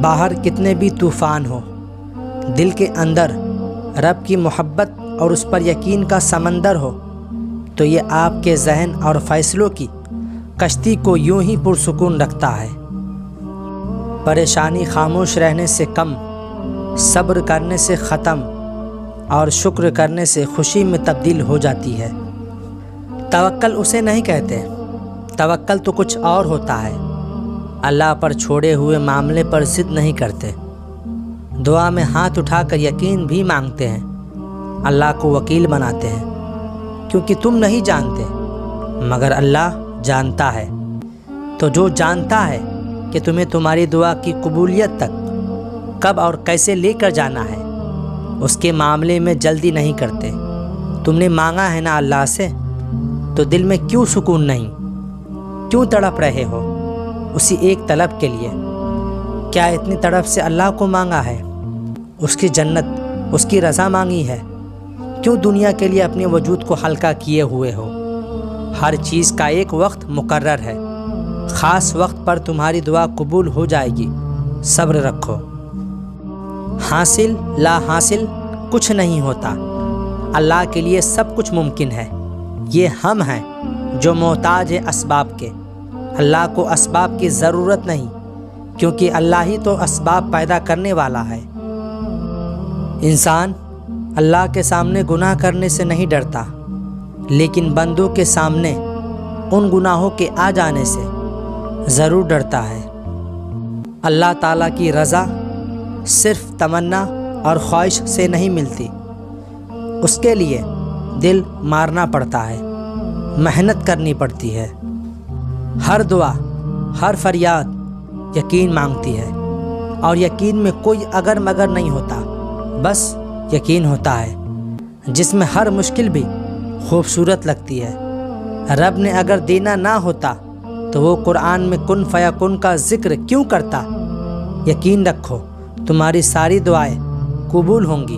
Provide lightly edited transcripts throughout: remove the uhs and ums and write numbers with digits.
باہر کتنے بھی طوفان ہو، دل کے اندر رب کی محبت اور اس پر یقین کا سمندر ہو تو یہ آپ کے ذہن اور فیصلوں کی کشتی کو یوں ہی پرسکون رکھتا ہے۔ پریشانی خاموش رہنے سے کم، صبر کرنے سے ختم اور شکر کرنے سے خوشی میں تبدیل ہو جاتی ہے۔ توکل اسے نہیں کہتے، توکل تو کچھ اور ہوتا ہے۔ اللہ پر چھوڑے ہوئے معاملے پر ضد نہیں کرتے، دعا میں ہاتھ اٹھا کر یقین بھی مانگتے ہیں، اللہ کو وکیل بناتے ہیں، کیونکہ تم نہیں جانتے مگر اللہ جانتا ہے۔ تو جو جانتا ہے کہ تمہیں تمہاری دعا کی قبولیت تک کب اور کیسے لے کر جانا ہے، اس کے معاملے میں جلدی نہیں کرتے۔ تم نے مانگا ہے نا اللہ سے، تو دل میں کیوں سکون نہیں؟ کیوں تڑپ رہے ہو اسی ایک طلب کے لیے؟ کیا اتنی تڑپ سے اللہ کو مانگا ہے؟ اس کی جنت، اس کی رضا مانگی ہے؟ کیوں دنیا کے لیے اپنے وجود کو ہلکا کیے ہوئے ہو؟ ہر چیز کا ایک وقت مقرر ہے، خاص وقت پر تمہاری دعا قبول ہو جائے گی، صبر رکھو۔ حاصل لا حاصل کچھ نہیں ہوتا، اللہ کے لیے سب کچھ ممکن ہے۔ یہ ہم ہیں جو محتاج ہیں اسباب کے، اللہ کو اسباب کی ضرورت نہیں، کیونکہ اللہ ہی تو اسباب پیدا کرنے والا ہے۔ انسان اللہ کے سامنے گناہ کرنے سے نہیں ڈرتا، لیکن بندوں کے سامنے ان گناہوں کے آ جانے سے ضرور ڈرتا ہے۔ اللہ تعالیٰ کی رضا صرف تمنا اور خواہش سے نہیں ملتی، اس کے لیے دل مارنا پڑتا ہے، محنت کرنی پڑتی ہے۔ ہر دعا، ہر فریاد یقین مانگتی ہے، اور یقین میں کوئی اگر مگر نہیں ہوتا، بس یقین ہوتا ہے، جس میں ہر مشکل بھی خوبصورت لگتی ہے۔ رب نے اگر دینا نہ ہوتا تو وہ قرآن میں کن فیکن کا ذکر کیوں کرتا؟ یقین رکھو تمہاری ساری دعائیں قبول ہوں گی۔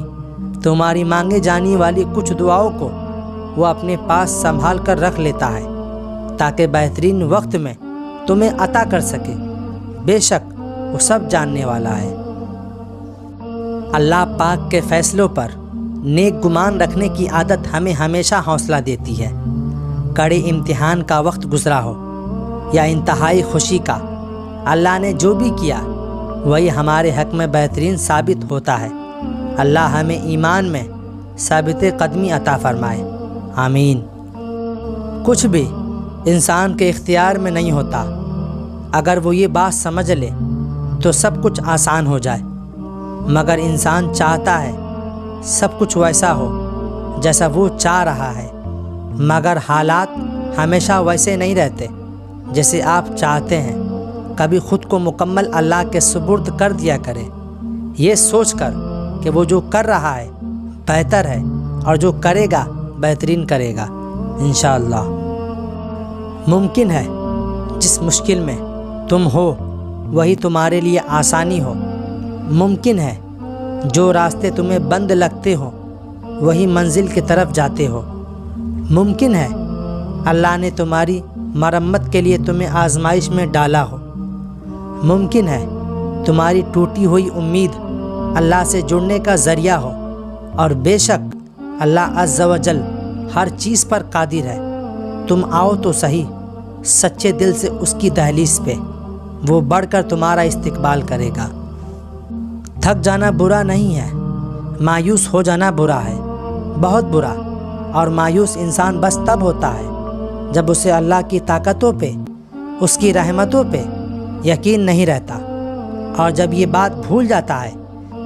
تمہاری مانگے جانے والی کچھ دعاؤں کو وہ اپنے پاس سنبھال کر رکھ لیتا ہے تاکہ بہترین وقت میں تمہیں عطا کر سکے۔ بے شک وہ سب جاننے والا ہے۔ اللہ پاک کے فیصلوں پر نیک گمان رکھنے کی عادت ہمیں ہمیشہ حوصلہ دیتی ہے۔ کڑے امتحان کا وقت گزرا ہو یا انتہائی خوشی کا، اللہ نے جو بھی کیا وہی ہمارے حق میں بہترین ثابت ہوتا ہے۔ اللہ ہمیں ایمان میں ثابت قدمی عطا فرمائے، آمین۔ کچھ بھی انسان کے اختیار میں نہیں ہوتا، اگر وہ یہ بات سمجھ لے تو سب کچھ آسان ہو جائے، مگر انسان چاہتا ہے سب کچھ ویسا ہو جیسا وہ چاہ رہا ہے، مگر حالات ہمیشہ ویسے نہیں رہتے جیسے آپ چاہتے ہیں۔ کبھی خود کو مکمل اللہ کے سپرد کر دیا کرے، یہ سوچ کر کہ وہ جو کر رہا ہے بہتر ہے، اور جو کرے گا بہترین کرے گا انشاءاللہ۔ ممکن ہے جس مشکل میں تم ہو وہی تمہارے لیے آسانی ہو، ممکن ہے جو راستے تمہیں بند لگتے ہو وہی منزل کی طرف جاتے ہو، ممکن ہے اللہ نے تمہاری مرمت کے لیے تمہیں آزمائش میں ڈالا ہو، ممکن ہے تمہاری ٹوٹی ہوئی امید اللہ سے جڑنے کا ذریعہ ہو، اور بے شک اللہ عز و جل ہر چیز پر قادر ہے۔ تم آؤ تو صحیح سچے دل سے اس کی دہلیز پہ، وہ بڑھ کر تمہارا استقبال کرے گا۔ تھک جانا برا نہیں ہے، مایوس ہو جانا برا ہے، بہت برا۔ اور مایوس انسان بس تب ہوتا ہے جب اسے اللہ کی طاقتوں پہ، اس کی رحمتوں پہ یقین نہیں رہتا، اور جب یہ بات بھول جاتا ہے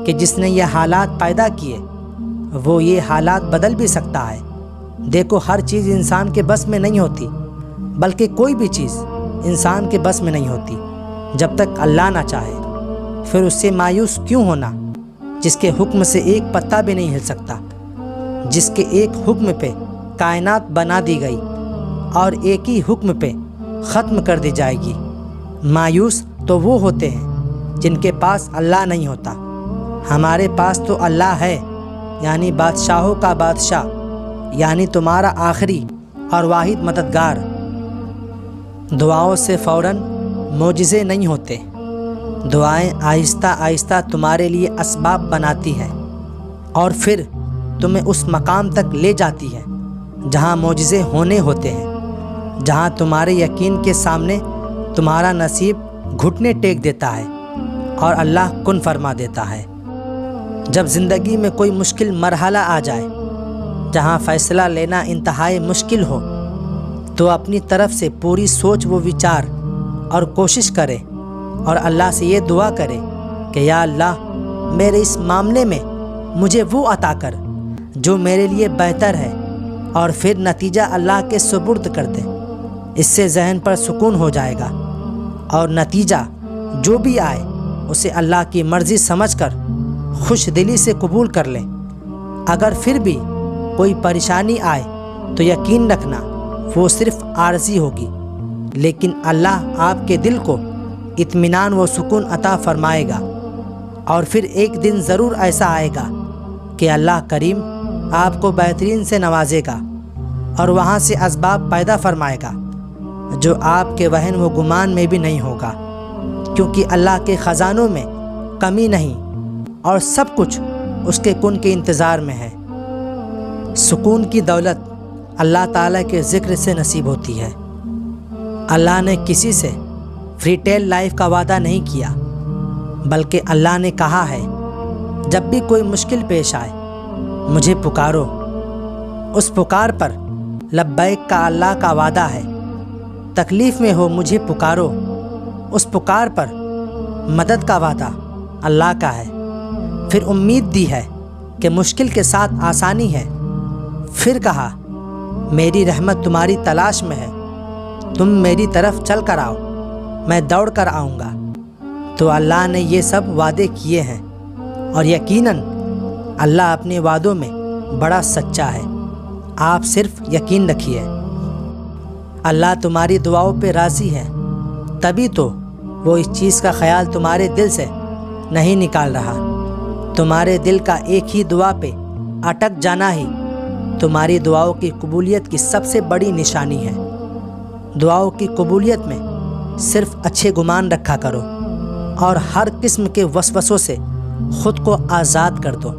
کہ جس نے یہ حالات پیدا کیے وہ یہ حالات بدل بھی سکتا ہے۔ دیکھو ہر چیز انسان کے بس میں نہیں ہوتی، بلکہ کوئی بھی چیز انسان کے بس میں نہیں ہوتی جب تک اللہ نہ چاہے۔ پھر اس سے مایوس کیوں ہونا جس کے حکم سے ایک پتا بھی نہیں ہل سکتا، جس کے ایک حکم پہ کائنات بنا دی گئی اور ایک ہی حکم پہ ختم کر دی جائے گی۔ مایوس تو وہ ہوتے ہیں جن کے پاس اللہ نہیں ہوتا۔ ہمارے پاس تو اللہ ہے، یعنی بادشاہوں کا بادشاہ، یعنی تمہارا آخری اور واحد مددگار۔ دعاؤں سے فوراً معجزے نہیں ہوتے، دعائیں آہستہ آہستہ تمہارے لیے اسباب بناتی ہیں اور پھر تمہیں اس مقام تک لے جاتی ہیں جہاں معجزے ہونے ہوتے ہیں، جہاں تمہارے یقین کے سامنے تمہارا نصیب گھٹنے ٹیک دیتا ہے اور اللہ کن فرما دیتا ہے۔ جب زندگی میں کوئی مشکل مرحلہ آ جائے جہاں فیصلہ لینا انتہائی مشکل ہو، تو اپنی طرف سے پوری سوچ و وچار اور کوشش کرے اور اللہ سے یہ دعا کرے کہ یا اللہ میرے اس معاملے میں مجھے وہ عطا کر جو میرے لیے بہتر ہے، اور پھر نتیجہ اللہ کے سپرد کر دے۔ اس سے ذہن پر سکون ہو جائے گا اور نتیجہ جو بھی آئے اسے اللہ کی مرضی سمجھ کر خوش دلی سے قبول کر لیں۔ اگر پھر بھی کوئی پریشانی آئے تو یقین رکھنا وہ صرف عارضی ہوگی، لیکن اللہ آپ کے دل کو اطمینان و سکون عطا فرمائے گا، اور پھر ایک دن ضرور ایسا آئے گا کہ اللہ کریم آپ کو بہترین سے نوازے گا اور وہاں سے اسباب پیدا فرمائے گا جو آپ کے وہن و گمان میں بھی نہیں ہوگا، کیونکہ اللہ کے خزانوں میں کمی نہیں اور سب کچھ اس کے کن کے انتظار میں ہے۔ سکون کی دولت اللہ تعالیٰ کے ذکر سے نصیب ہوتی ہے۔ اللہ نے کسی سے فری ٹیل لائف کا وعدہ نہیں کیا، بلکہ اللہ نے کہا ہے جب بھی کوئی مشکل پیش آئے مجھے پکارو۔ اس پکار پر لبیک کا اللہ کا وعدہ ہے۔ تکلیف میں ہو مجھے پکارو، اس پکار پر مدد کا وعدہ اللہ کا ہے۔ پھر امید دی ہے کہ مشکل کے ساتھ آسانی ہے۔ پھر کہا میری رحمت تمہاری تلاش میں ہے، تم میری طرف چل کر آؤ، میں دوڑ کر آؤں گا۔ تو اللہ نے یہ سب وعدے کیے ہیں، اور یقیناً اللہ اپنے وعدوں میں بڑا سچا ہے۔ آپ صرف یقین رکھیے۔ اللہ تمہاری دعاؤں پہ راضی ہے، تبھی تو وہ اس چیز کا خیال تمہارے دل سے نہیں نکال رہا۔ تمہارے دل کا ایک ہی دعا پہ اٹک جانا ہی تمہاری دعاؤں کی قبولیت کی سب سے بڑی نشانی ہے۔ دعاؤں کی قبولیت میں صرف اچھے گمان رکھا کرو اور ہر قسم کے وسوسوں سے خود کو آزاد کر دو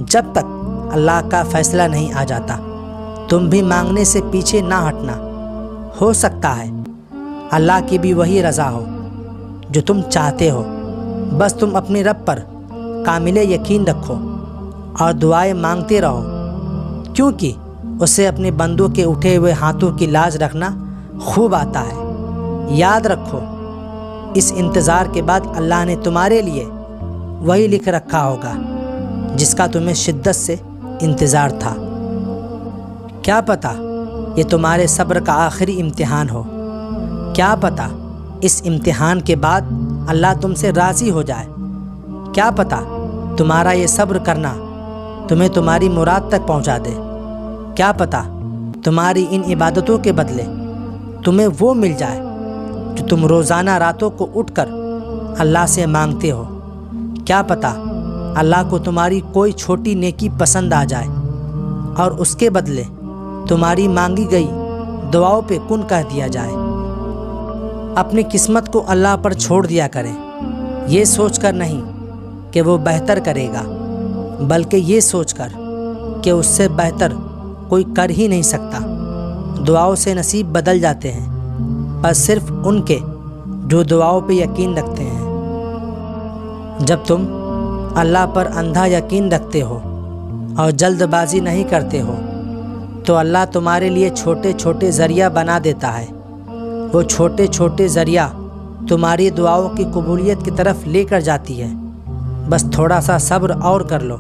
جب تک اللہ کا فیصلہ نہیں آ جاتا۔ تم بھی مانگنے سے پیچھے نہ ہٹنا۔ ہو سکتا ہے اللہ کی بھی وہی رضا ہو جو تم چاہتے ہو، بس تم اپنے رب پر کامل یقین رکھو اور دعائیں مانگتے رہو، کیونکہ اسے اپنے بندوں کے اٹھے ہوئے ہاتھوں کی لاج رکھنا خوب آتا ہے۔ یاد رکھو اس انتظار کے بعد اللہ نے تمہارے لیے وہی لکھ رکھا ہوگا جس کا تمہیں شدت سے انتظار تھا۔ کیا پتہ یہ تمہارے صبر کا آخری امتحان ہو، کیا پتہ اس امتحان کے بعد اللہ تم سے راضی ہو جائے، کیا پتہ تمہارا یہ صبر کرنا تمہیں تمہاری مراد تک پہنچا دے، کیا پتہ تمہاری ان عبادتوں کے بدلے تمہیں وہ مل جائے جو تم روزانہ راتوں کو اٹھ کر اللہ سے مانگتے ہو، کیا پتہ اللہ کو تمہاری کوئی چھوٹی نیکی پسند آ جائے اور اس کے بدلے تمہاری مانگی گئی دعاؤں پہ کن کہہ دیا جائے۔ اپنی قسمت کو اللہ پر چھوڑ دیا کریں، یہ سوچ کر نہیں کہ وہ بہتر کرے گا، بلکہ یہ سوچ کر کہ اس سے بہتر کوئی کر ہی نہیں سکتا۔ دعاؤں سے نصیب بدل جاتے ہیں، بس صرف ان کے جو دعاؤں پہ یقین رکھتے ہیں۔ جب تم اللہ پر اندھا یقین رکھتے ہو اور جلد بازی نہیں کرتے ہو تو اللہ تمہارے لیے چھوٹے چھوٹے ذریعہ بنا دیتا ہے۔ وہ چھوٹے چھوٹے ذریعہ تمہاری دعاؤں کی قبولیت کی طرف لے کر جاتی ہے۔ بس تھوڑا سا صبر اور کر لو۔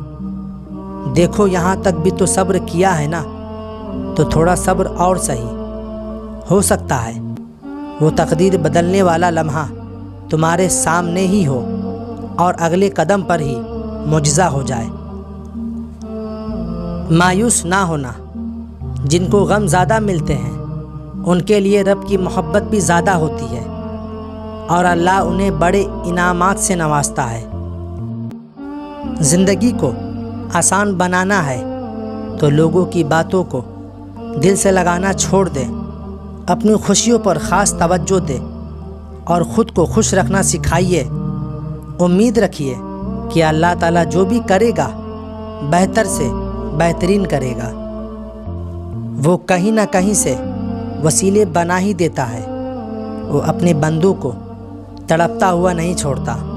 دیکھو یہاں تک بھی تو صبر کیا ہے نا، تو تھوڑا صبر اور صحیح ہو سکتا ہے وہ تقدیر بدلنے والا لمحہ تمہارے سامنے ہی ہو اور اگلے قدم پر ہی معجزہ ہو جائے۔ مایوس نہ ہونا۔ جن کو غم زیادہ ملتے ہیں ان کے لیے رب کی محبت بھی زیادہ ہوتی ہے اور اللہ انہیں بڑے انعامات سے نوازتا ہے۔ زندگی کو آسان بنانا ہے تو لوگوں کی باتوں کو دل سے لگانا چھوڑ دے، اپنی خوشیوں پر خاص توجہ دے اور خود کو خوش رکھنا سکھائیے امید رکھیے کہ اللہ تعالیٰ جو بھی کرے گا بہتر سے بہترین کرے گا۔ وہ کہیں نہ کہیں سے وسیلے بنا ہی دیتا ہے۔ وہ اپنے بندوں کو تڑپتا ہوا نہیں چھوڑتا۔